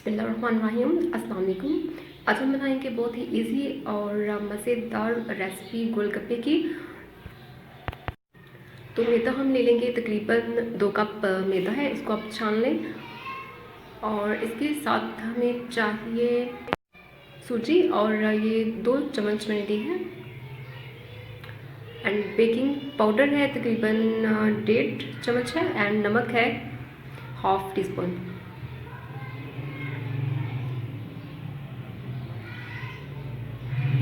बिस्मिल्लाहिर्रहमानिर्रहीम। अस्सलाम वालेकुम। आज हम बनाएंगे बहुत ही इजी और मज़ेदार रेसिपी गोलगप्पे की। तो मैदा हम ले लेंगे, तकरीबन 2 कप मैदा है, इसको आप छान लें। और इसके साथ हमें चाहिए सूजी, और ये 2 चम्मच मैंने ली है। एंड बेकिंग पाउडर है तकरीबन 1.5 चम्मच है। एंड नमक है 1/2 टीस्पून।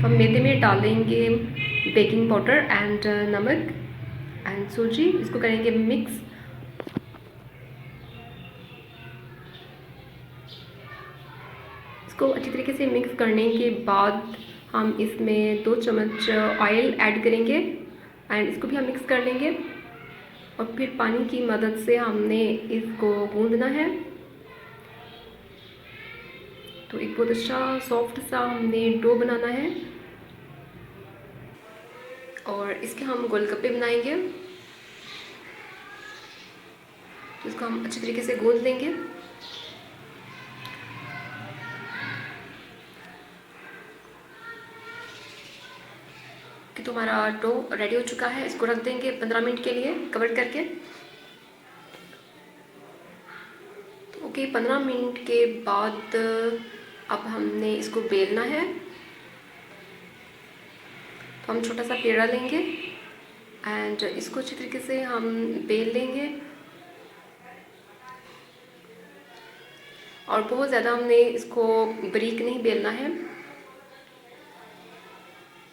हम मैदे में डालेंगे बेकिंग पाउडर एंड नमक एंड सूजी, इसको करेंगे मिक्स। इसको अच्छी तरीके से मिक्स करने के बाद हम इसमें 2 चम्मच ऑयल ऐड करेंगे एंड इसको भी हम मिक्स कर लेंगे। और फिर पानी की मदद से हमने इसको गूंदना है। तो एक बहुत अच्छा सॉफ्ट सा हमने डो बनाना है और इसके हम गोलगप्पे बनाएंगे। तो इसको हम अच्छी तरीके से गूंद लेंगे। कि तो हमारा डो रेडी हो चुका है, इसको रख देंगे 15 मिनट के लिए कवर करके। तो ओके, 15 मिनट के बाद अब हमने इसको बेलना है। तो हम छोटा सा पेड़ा लेंगे एंड इसको अच्छी तरीके से हम बेल लेंगे। और बहुत ज़्यादा हमने इसको बारीक नहीं बेलना है।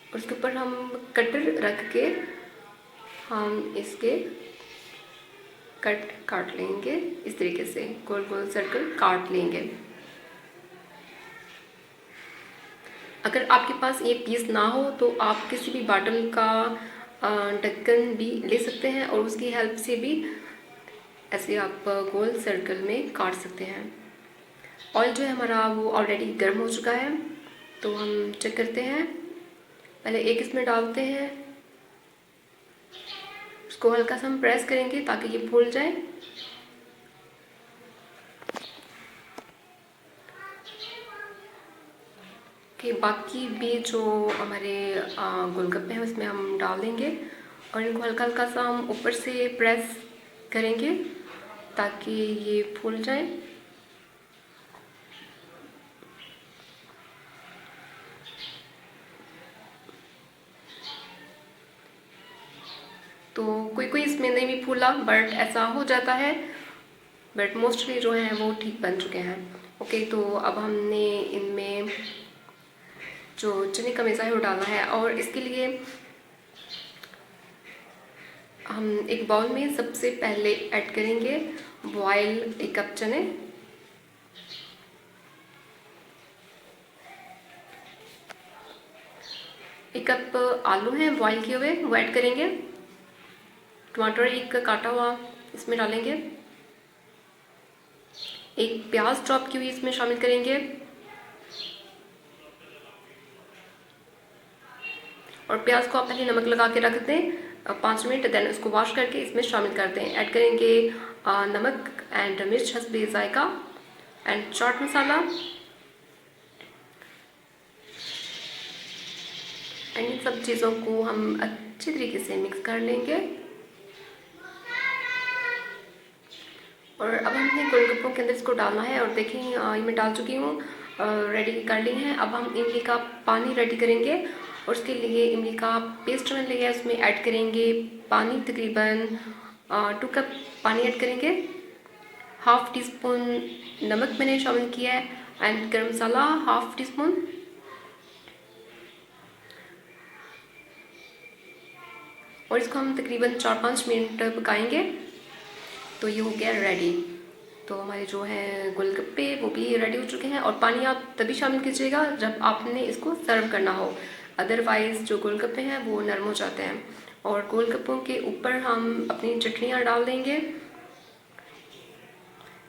और उसके ऊपर हम कटर रख के हम इसके कट काट लेंगे। इस तरीके से गोल गोल सर्कल काट लेंगे। अगर आपके पास ये पीस ना हो तो आप किसी भी बॉटल का ढक्कन भी ले सकते हैं और उसकी हेल्प से भी ऐसे आप गोल सर्कल में काट सकते हैं। ऑयल जो है हमारा वो ऑलरेडी गर्म हो चुका है। तो हम चेक करते हैं। पहले एक इसमें डालते हैं, उसको हल्का सा हम प्रेस करेंगे ताकि ये फूल जाए। कि बाकी भी जो हमारे गोलगप्पे हैं उसमें हम डाल देंगे और इनको हल्का हल्का सा हम ऊपर से प्रेस करेंगे ताकि ये फूल जाए। तो कोई कोई इसमें नहीं भी फूला, बट ऐसा हो जाता है। बट मोस्टली जो हैं वो ठीक बन चुके हैं। ओके, तो अब हमने इनमें जो चने का मेज़ा है वो डालना है। और इसके लिए हम एक बाउल में सबसे पहले ऐड करेंगे बॉयल 1 कप चने। एक कप आलू हैं बॉयल किए हुए, वो ऐड करेंगे। टमाटर एक काटा हुआ इसमें डालेंगे। एक प्याज चॉप की हुई इसमें शामिल करेंगे। और प्याज को आप पहले नमक लगा के रख दें 5 मिनट, देन उसको वॉश करके इसमें शामिल कर दें। ऐड करेंगे नमक एंड मिर्च हस्बे जायका and chaat masala. And in सब चीज़ों को हम अच्छी तरीके से मिक्स कर लेंगे। और अब हमने गोलगप्पों के अंदर इसको डालना है। और देखें ये मैं डाल चुकी हूँ, रेडी कर ली है। अब हम इमली का पानी रेडी करेंगे और उसके लिए इमली का पेस्ट मैंने लिया है, उसमें ऐड करेंगे पानी, तकरीबन 2 कप पानी ऐड करेंगे। 1/2 टीस्पून नमक मैंने शामिल किया है एंड गर्म मसाला 1/2 टीस्पून। और इसको हम तकरीबन 4-5 मिनट पकाएंगे। तो ये हो गया रेडी। तो हमारे जो है गोलगप्पे वो भी रेडी हो चुके हैं। और पानी आप तभी शामिल कीजिएगा जब आपने इसको सर्व करना हो, अदरवाइज़ जो गोलगप्पे हैं वो नरम हो जाते हैं। और गोलगप्पों के ऊपर हम अपनी चटनियाँ डाल देंगे।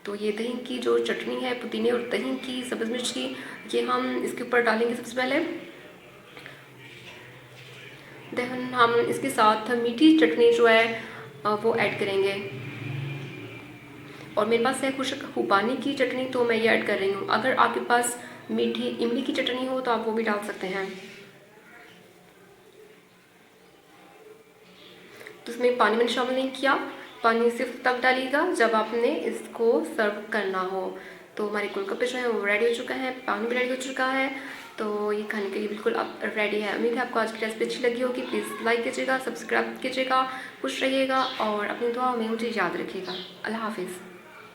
तो ये दही की जो चटनी है, पुदीने और दही की, सब्ज़ मिर्च की, ये हम इसके ऊपर डालेंगे सबसे पहले। देन हम इसके साथ मीठी चटनी जो है वो ऐड करेंगे। और मेरे पास है खुशक खूबानी की चटनी, तो मैं ये ऐड कर रही हूँ। अगर आपके पास मीठी इमली की चटनी हो तो आप वो भी डाल सकते हैं। तो इसमें पानी मैंने शामिल नहीं किया, पानी सिर्फ तब डालिएगा जब आपने इसको सर्व करना हो। तो हमारे गोलगप्पे जो है वो रेडी हो चुका है, पानी भी रेडी हो चुका है, तो ये खाने के लिए बिल्कुल अब रेडी है। उम्मीद है आपको आज की रेसिपी अच्छी लगी होगी। प्लीज़ लाइक कीजिएगा, सब्सक्राइब कीजिएगा, खुश रहिएगा और अपनी दुआ में मुझे याद रखिएगा। अल्लाह हाफिज़।